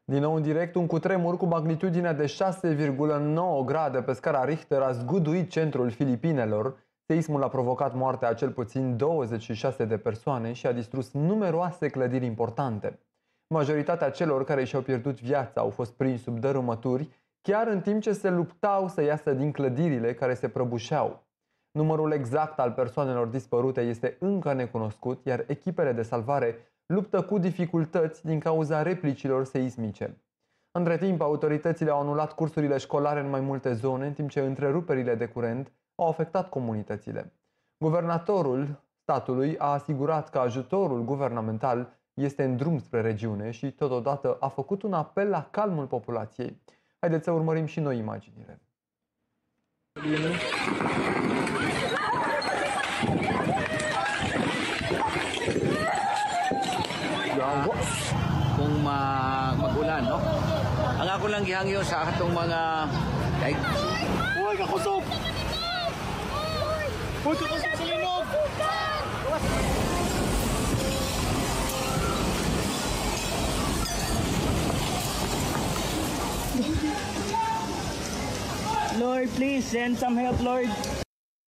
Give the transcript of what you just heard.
Din nou în direct, un cutremur cu magnitudinea de 6,9 grade pe scara Richter a zguduit centrul Filipinelor. Seismul a provocat moartea a cel puțin 26 de persoane și a distrus numeroase clădiri importante. Majoritatea celor care și-au pierdut viața au fost prinși sub dărâmături, chiar în timp ce se luptau să iasă din clădirile care se prăbușeau. Numărul exact al persoanelor dispărute este încă necunoscut, iar echipele de salvare luptă cu dificultăți din cauza replicilor seismice. Între timp, autoritățile au anulat cursurile școlare în mai multe zone, în timp ce întreruperile de curent au afectat comunitățile. Guvernatorul statului a asigurat că ajutorul guvernamental este în drum spre regiune și totodată a făcut un apel la calmul populației. Haideți să urmărim și noi imaginile. Kung mag-ulan, no? Ang ako lang gihangyo sa atong mga daig. Huwag ka kusog! Huwag ka kusog sa linog! Lord, please send some help, Lord.